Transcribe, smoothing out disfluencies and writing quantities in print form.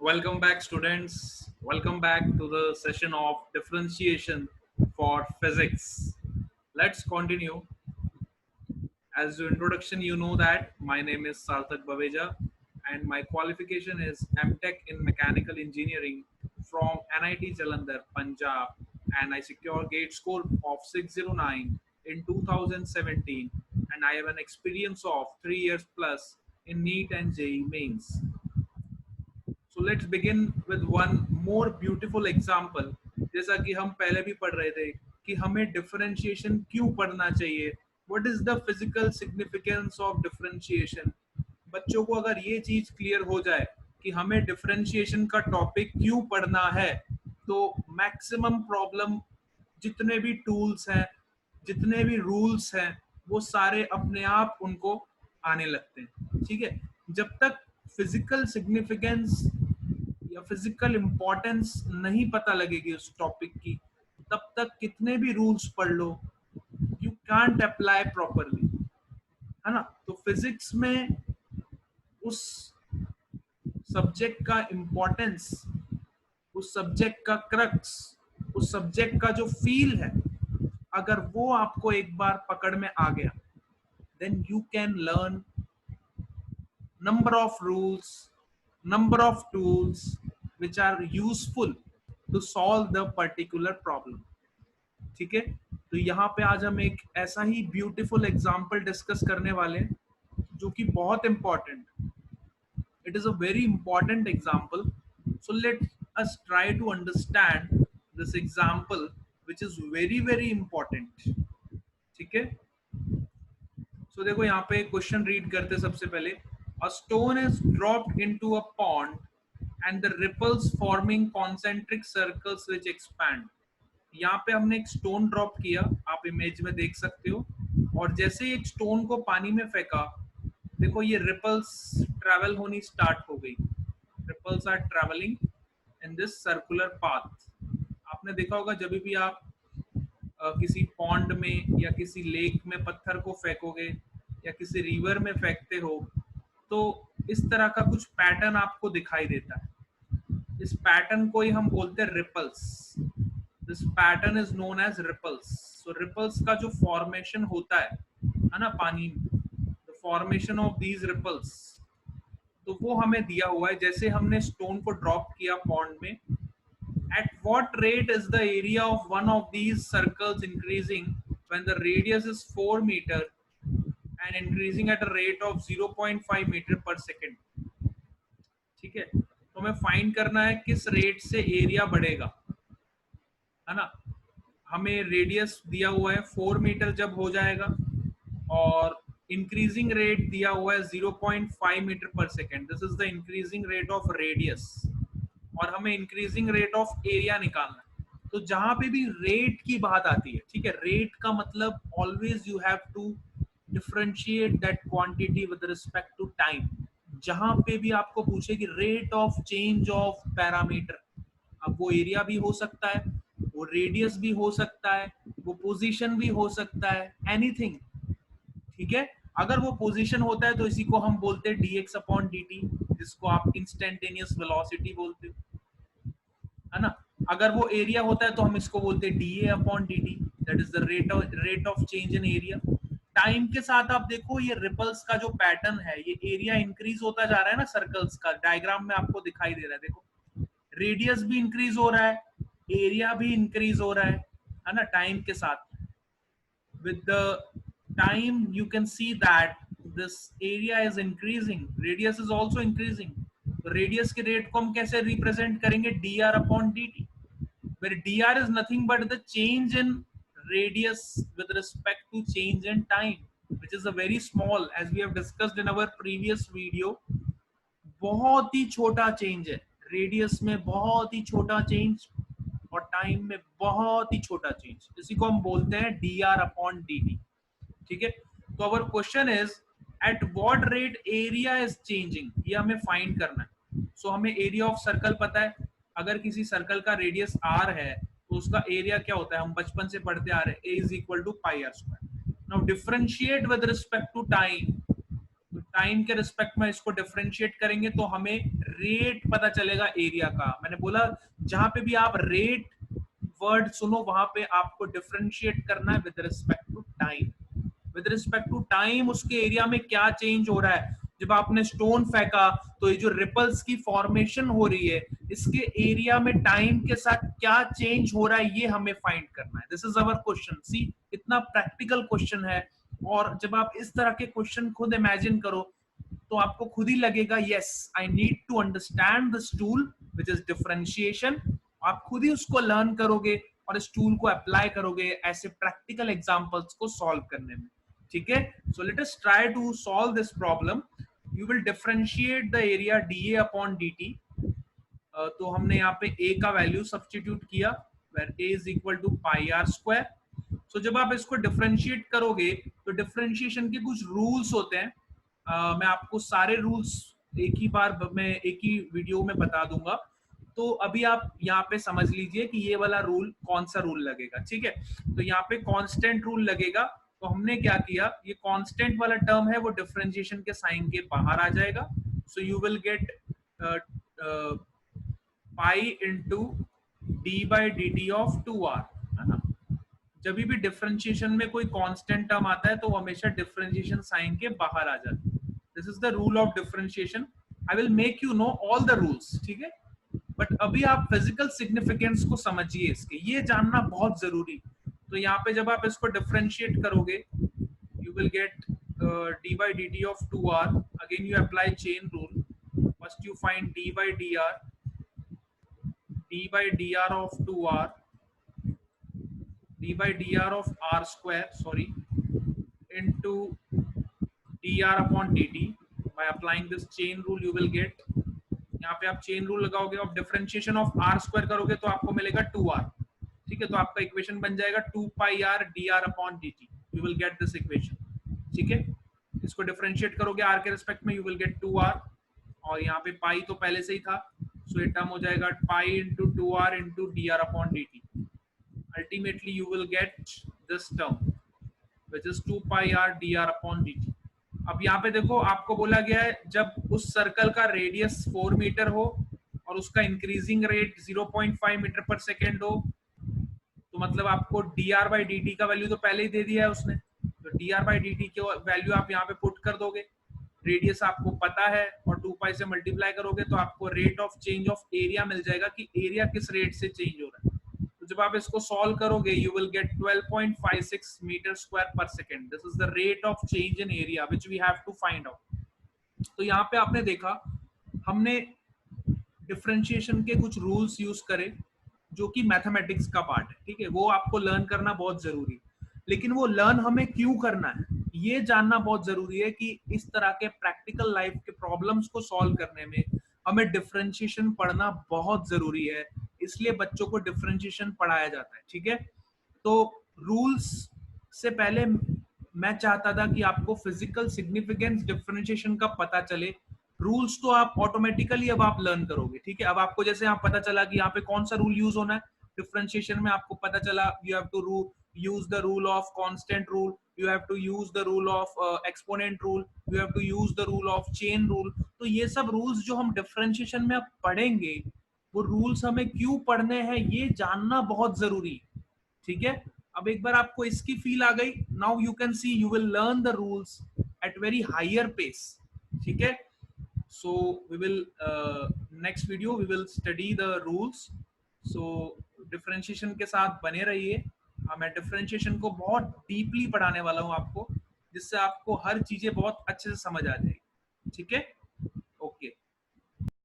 Welcome back, students. Welcome back to the session of differentiation for physics. Let's continue. As your introduction, you know that my name is Sarthak Baveja and my qualification is MTech in Mechanical Engineering from NIT Jalandhar, Punjab, and I secure gate score of 609 in 2017, and I have an experience of 3 years plus in NEET and JEE mains. So let's begin with one more beautiful example. जैसा कि हम पहले भी पढ़ रहे थे कि हमें डिफरेंशिएशन क्यों पढ़ना चाहिए, what is the physical significance of differentiation. बच्चों को अगर ये चीज क्लियर हो जाए कि हमें डिफरेंशिएशन का टॉपिक क्यों पढ़ना है, तो मैक्सिमम प्रॉब्लम, जितने भी टूल्स हैं, जितने भी रूल्स हैं, वो सारे अपने आप उनको आने लगते हैं. ठीक है, जब तक फिजिकल सिग्निफिकेंस या फिजिकल इंपॉर्टेंस नहीं पता लगेगी उस टॉपिक की, तब तक कितने भी रूल्स पढ़ लो, यू कांट अप्लाई प्रॉपरली, है ना. तो फिजिक्स में उस सब्जेक्ट का इंपॉर्टेंस, उस सब्जेक्ट का क्रक्स, उस सब्जेक्ट का जो फील है, अगर वो आपको एक बार पकड़ में आ गया, then you can learn number of rules, number of tools which are useful to solve the particular problem. ठीक है, तो यहाँ पे आज हम एक ऐसा ही ब्यूटीफुल एग्जाम्पल डिस्कस करने वाले हैं जो कि बहुत important. It is a very important example. So let us try to understand this example which is very very important. ठीक है, सो देखो यहाँ पे क्वेश्चन रीड करते सबसे पहले. A stone is dropped into a pond and the ripples forming concentric circles which expand. यहाँ पे हमने एक स्टोन ड्रॉप किया, आप इमेज में देख सकते हो, और जैसे एक स्टोन को पानी में फेंका, देखो ये रिपल्स ट्रेवल होनी स्टार्ट हो गई. Ripples are travelling in this circular path. आपने देखा होगा जब भी आप किसी पॉन्ड में या किसी लेक में पत्थर को फेंकोगे या किसी रिवर में फेंकते हो, तो इस तरह का कुछ पैटर्न आपको दिखाई देता है. इस पैटर्न को ही हम बोलते हैं ripples. This pattern is known as ripples. So ripples का जो फॉर्मेशन होता है ना पानी में, the formation of these ripples, तो वो हमें दिया हुआ है. जैसे हमने स्टोन को ड्रॉप किया पॉन्ड में, at what rate is the area of one of these circles increasing when the radius is 4 meter and increasing at a rate of 0.5 meter per second. ठीक है, तो हमें फाइंड करना है किस रेट से एरिया बढ़ेगा, है ना. हमें रेडियस दिया हुआ है 4 मीटर जब हो जाएगा, और इंक्रीजिंग रेट दिया हुआ है 0.5 मीटर पर second. This is the increasing rate of radius, और हमें इंक्रीजिंग रेट ऑफ एरिया निकालना है. तो जहां पे भी रेट की बात आती है, ठीक है, रेट का मतलब always you have to differentiate that quantity with respect to time. जहां पे भी आपको पूछे कि rate of change of parameter, अब वो एरिया भी हो सकता है, वो रेडियस भी हो सकता है, वो पोजीशन भी हो सकता है, एनीथिंग. ठीक है, अगर वो पोजीशन होता है तो इसी को हम बोलते हैं dx अपॉन dt, जिसको आप इंस्टेंटेनियस वेलोसिटी बोलते हो, है ना. अगर वो एरिया होता है तो हम इसको बोलते हैं dA upon dt, that is the rate of change in area. Time के साथ आप देखो ये रिपल्स का जो पैटर्न है, ये एरिया इंक्रीज होता जा रहा है ना, सर्कल्स का डायग्राम में आपको दिखाई दे रहा है. देखो रेडियस भी इंक्रीज हो रहा है, एरिया भी इंक्रीज हो रहा है ना, टाइम के साथ. with the time you can see that this area is increasing, radius is also increasing. तो रेडियस के रेट को हम कैसे रिप्रेजेंट करेंगे, dr upon dt, where dr is nothing but the change in radius with respect to change in time, which is a very small, as we have discussed in our previous video. बहुत ही छोटा change है radius में, बहुत ही छोटा change, और time में बहुत ही छोटा चेंज. इसी को हम बोलते हैं dr अपॉन dt. ठीक है, तो our question is at what rate area is changing, ये हमें फाइंड करना है. सो हमें एरिया ऑफ सर्कल पता है. अगर किसी सर्कल का रेडियस r है तो उसका एरिया क्या होता है, हम बचपन से पढ़ते आ रहे हैं, a is equal to pi r square. Now differentiate with respect to time, तो टाइम के रिस्पेक्ट में इसको डिफरेंशिएट करेंगे तो हमें रेट पता चलेगा एरिया का। मैंने बोला जहां पे भी आप रेट वर्ड सुनो वहां पे आपको डिफरेंशिएट करना है with respect to time. With respect to time उसके एरिया में क्या चेंज हो रहा है। जब आपने स्टोन फेंका तो ये जो रिपल्स की फॉर्मेशन हो रही है इसके एरिया में टाइम के साथ क्या चेंज हो रहा है ये हमें फाइंड करना है। This is our question. See इतना प्रैक्टिकल क्वेश्चन है और जब आप इस तरह के क्वेश्चन खुद इमेजिन करो तो आपको खुद ही लगेगा yes I need to understand this tool which is differentiation. आप खुद ही उसको लर्न करोगे और इस टूल को अप्लाई करोगे ऐसे प्रैक्टिकल एग्जांपल्स को सॉल्व करने में। ठीक है, so let us try to solve this problem. You will differentiate the area dA upon dt। तो हमने यहाँ पे a का वैल्यू सब्स्टिट्यूट किया where a is equal to pi r square। So जब आप इसको डिफरेंशिएट करोगे तो डिफरेंशिएशन के कुछ रूल्स होते हैं। मैं आपको सारे रूल्स एक ही बार मैं एक ही वीडियो में बता दूंगा। तो अभी आप यहाँ पे समझ लीजिए कि ये वाला रूल कौन सा रूल लगेगा। ठीक है, तो यहाँ पे कांस्टेंट रूल लगेगा। तो हमने क्या किया, ये कांस्टेंट वाला टर्म है वो डिफरेंशिएशन के साइन के बाहर आ जाएगा। So you will gate pi into D by D T of 2r, है ना। जब भी डिफरेंशिएशन में कोई कांस्टेंट टर्म आता है तो वो हमेशा डिफरेंशिएशन साइन के बाहर आ जाता है। This is the rule of differentiation. I will make you know all the rules. ठीक है, बट अभी आप फिजिकल सिग्निफिकेंस को समझिए इसके, ये जानना बहुत जरूरी। तो यहाँ पे जब आप इसको डिफरेंशिएट करोगे you will gate D by D T of 2r। Again you apply chain rule. First you find D by D R of 2r, d by dr of r square, sorry, into dr upon dt. By applying this chain rule, you will get, यहाँ पे आप chain rule लगाओगे और differentiation of r square करोगे तो आपको मिलेगा 2r। ठीक है, तो आपका इक्वेशन बन जाएगा 2 pi r dr upon dt। You will get this equation। ठीक है, इसको डिफरेंशिएट करोगे r के रिस्पेक्ट में, you will get 2r और यहाँ पे पाई तो पहले से ही था, सो ये टर्म हो जाएगा pi into 2r into dr upon dt। Ultimately you will get this term which is 2 pi r dr upon dt। अब यहाँ पे देखो आपको बोला गया है जब उस सर्कल का रेडियस 4 मीटर हो और उसका इंक्रीजिंग रेट 0.5 मीटर पर सेकेंड हो, तो मतलब आपको dr by dt का वैल्यू तो पहले ही दे दिया है उसने। तो dr by dt के वैल्यू आप यहाँ पे पुट कर दोगे, रेडियस आपको पता है और 2 पाई से मल्टीप्लाई करोगे तो आपको rate of change of area मिल जाएगा कि एरिया किस रेट से चेंज हो रहा है। तो जब आप इसको सॉल्व करोगे you will get 12.56 metre square per second. This is the rate of change in area which we have to find out. तो यहाँ पे आपने देखा हमने डिफरेंशिएशन के कुछ रूल्स यूज करे जो कि मैथमेटिक्स का पार्ट है। ठीक है, वो आपको लर्न करना बहुत जरूरी है, लेकिन वो लर्न हमें क्यों करना है ये जानना बहुत जरूरी है कि इस तरह के प्रैक्टिकल लाइफ के प्रॉब्लम्स को सॉल्व करने में हमें डिफरेंशिएशन पढ़ना बहुत जरूरी है। इसलिए बच्चों को डिफरेंशिएशन पढ़ाया जाता है। ठीक है, तो रूल्स से पहले मैं चाहता था कि आपको फिजिकल सिग्निफिकेंस डिफरेंशिएशन का पता चले। रूल्स तो आप ऑटोमेटिकली अब आप लर्न करोगे। ठीक है, अब आपको जैसे यहाँ पता चला कि यहाँ पे कौन सा रूल यूज होना है डिफरेंशिएशन में, आपको पता चला you have to use the rule of constant rule, you have to use the rule of exponent rule, you have to use the rule of chain rule। तो ये सब रूल्स जो हम डिफरेंशिएशन में अब पढ़ेंगे वो रूल्स हमें क्यों पढ़ने हैं ये जानना बहुत जरूरी। ठीक है, अब एक बार आपको इसकी फील आ गई, now you can see you will learn the rules at very higher pace. ठीक है, so we will next video we will study the rules. So differentiation के साथ बने रहिए। मैं डिफरेंशिएशन को बहुत डीपली पढ़ाने वाला हूं आपको, जिससे आपको हर चीजें बहुत अच्छे से समझ आ जाएगी। ठीक है।